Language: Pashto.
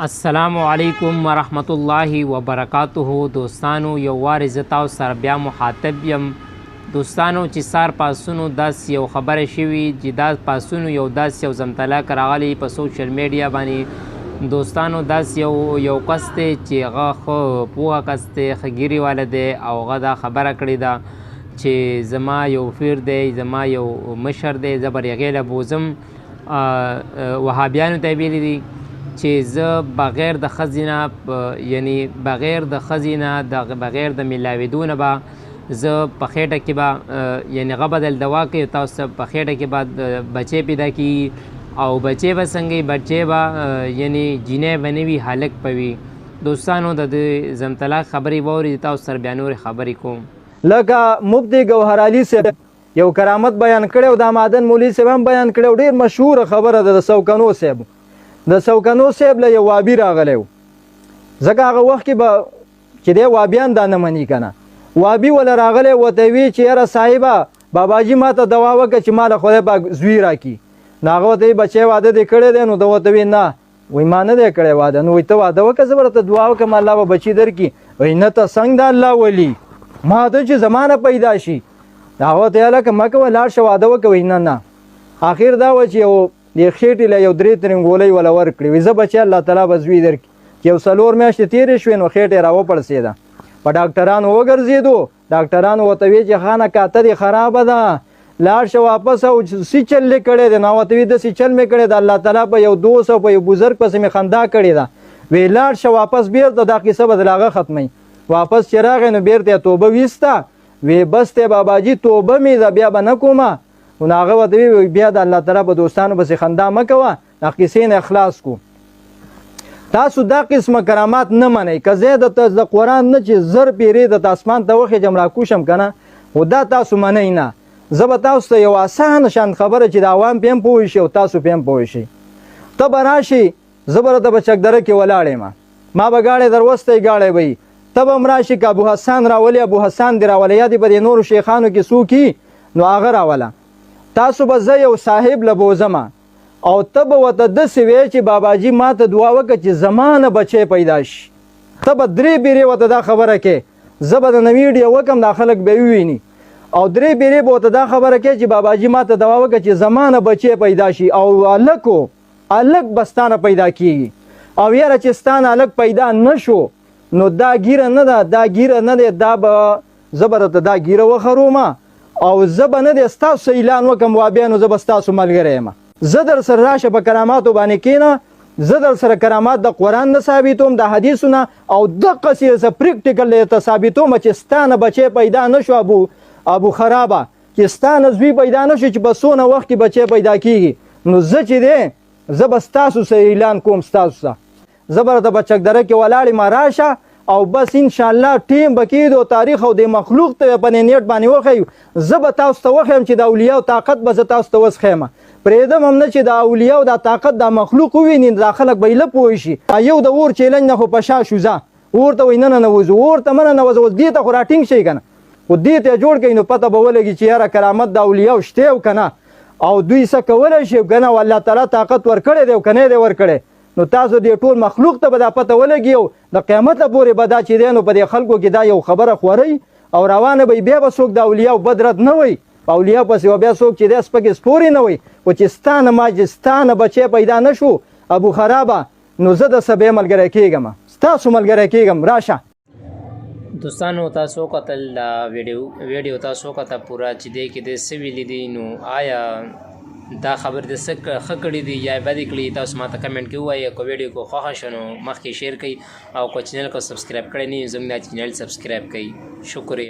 السلام علیکم ورحمت الله وبرکاته. دوستانو یو وار زه تاسو سره بیا مخاطب یم. دوستانو چې سار پاسونو داس یو خبره شوي چې دا پاسونو یو داس یو زمطلق راغلی په سوشل میډیا باندې. دوستانو داس یو کس دی چې هغه ښه پوهه کس دی، ښه ګیرې والا دی او هغه دا خبره کړې ده چې زما یو پیر دی، زما یو مشر دی، زه به هغې له بوځم. وهابیانو ته یې ویلي دي چې زه بغیر د ښځې نه، یعنی بغیر د ښځې نه، بغیر د میلاویدو نه به زه په خېټه کې به، یعنی هغه به دل دوا کوي، تاسو په خېټه کې به بچی پیدا کېږي او بچی به څنګه بچی به یعنی جینۍ به نه وي، هلک به وي. دوستانو د دې زمطلاق خبرې واورئ، تاسو سره بیا نورې خبرې کوم. لکه مفتی ګوهر علي صاحب یو کرامت بیان کړی او دا مادن مولوي صاحب هم بیان کړی او ډېر مشهوره خبره ده د سوکنو صاحب. د سوکنو صاحب له یو وابي راغلی و، ځکه هغه وخت کې به چې دی وابیان دا نه مني که نه، وابي وله راغلی ورته وي چې یاره صاحبه باباجي ما ته دوا وکړه چې ما له خدای پاک زوی راکړي. نو هغه ورته وي بچی واده دې کړی دی؟ نو ده ورته وي نه، وایي ما نه دی کړی واده. نو وایي ته واده وکړه، زه به درته دعا وکړم الله به بچي درکړي. وایي نه ته څنګه د الله ولي، ما ته چې زما نه پیدا شي. هغه ورته ویل هلکه مه کوه، لاړ شه واده وکړه. وایي نه نه. اخر دا و چې یو د خېټې له یو 3 ترنګولۍ وله ورکړې، وایي زه بچی الله تعالی به زوی درکړي. چې یو 4 میاشتې تېرې شوې نو خېټه یې راوپړسېده. په ډاکټرانو وګرځېدو، ډاکټرانو ورته ویل چې خانه کاته دې خرابه ده، لاړ شه واپس. او سی چل یې کړی دی. نو ورته وي داسې چل مې کړی د الله تعالی په یو دوست او په یو بزرګ پسې مې خندا کړې ده. وی لاړ شه واپس بېرته دا قصه به د هغه ختموي. واپس چې راغی نو بېرته یې توبه ویسته. وی بس دی باباجي توبه مې ده، بیا به نه کومه. نو هغه ورته وی بیا د الله تعالی په دوستانو پسې خندا مه کوه، دا قصې نه اخلاص کو. تاسو دا قسمه کرامات نه منئ. که زه د قرآن نه چې زر پیرې د اسمان ته وخېجم راکوشم که نه، خو دا تاسو منئ نه. زه به تاسو ته یو اسانه شان خبره چې د عوام پې هم پوه شي او تاسو پې هم پوه شئ. ته به راشئ، زه به راته به چکدره کې ولاړ یم، ما به ګاډی در وستی ګاډی به وي. ته به هم راشي که ابو حسان راولي، ابو حسان دې راوله، یا دې به د نورو شیخانو کې څوک وي نو هغه راوله. تاسو به زه یو صاحب له بوځمه او ته به ورته داسې وایې چې باباجي ما ته دعا وکړه چې زما نه بچی پیدا شي. ته به 3 بیرې ورته دا خبره کې، زه به د ویډیو وکړم دا خلک به وویني، او 3 بیرې به ورته دا خبره کې چې باباجي ما ته دعا وکړه چې زما نه بچی پیدا شي او هلک به ستا نه پیدا کېږي. او یاره چې ستا نه هلک پیدا نه شو نو دا ګیره نه ده، دا ګیره نه دی، دا به زه به درته دا ګیره وخرومه او زه به نه دی ستاسو اعلان وکړم وابیانو زه به ستاسو ملګری یم. زه در سره راشه په کراماتو باندې کېنه، زه در سره کرامات د قرآن نه ثابتوم، د حدیثونه او دقسې زه پریکټیکل درته ثابتوم چې ستا نه بچی پیدا نه شو ابو خرابه، چې ستا نه زوی پیدا نه شو چې په څونه وخت کې بچی پیدا کېږي. نو زه چې دی زه به ستاسو سره اعلان کوم، ستاسو سره زه به راته په چکدره کې ولاړ یم، راشه او بس انشاءالله ټیم به کېږدو، تاریخ او د مخلوق ته په نیټ باندې وښیو. زه به تاسو ته وښیم چې د اولیاو طاقت به زه تاسو ته وسښیم. پرېږدم هم نه چې د اولیاو دا طاقت دا مخلوق وویني، دا خلک به یې له پوه شي. یو د اور چیلنج نه خو په شا شو، ځه اور ته وایي نه ننوځو، اور ته مه ننوځه، اوس دې ته خو راټینګ شئ که نه، خو دې ته جوړ کړئ نو پته به ولګي چې یاره کرامت د اولیاو شته او که نه، او دوی څه کولی شي که نه، او الله تعالی طاقت ورکړی دی او که نه دی ورکړی. نو تاسو دې ټول مخلوق ته به دا پته ولګي او د قیامته پورې به دا چې دی نو په دې خلکو کې دا یو خبره خورئ او روانه به بیا به څوک د اولیاو بدرد نه وایي، په اولیاو پسې به بیا څوک چې دی سپکې سپورې نه وایي. خو چې ستا نه ما چې ستا نه بچی پیدا نه شو ابو خرابه، نو زه درسره بیا ملګری کېږم، ستاسو ملګری کېږم، راشه. دوستانو تاسو کتل ویډیو تاسو کته پوره چې دی کې د څه ویلي دي، نو آیا دا خبر د څه ښه کړي دي یا بدې کړي؟ تاسو ما ته کمنټ کې ووایئ. که ویډیو کو خوښه شوه نو مخکې شیر کړئ او که چینل کو سبسکرایب کړی نه وي زموږ دا چینل سبسکرایب کړئ. شکریہ.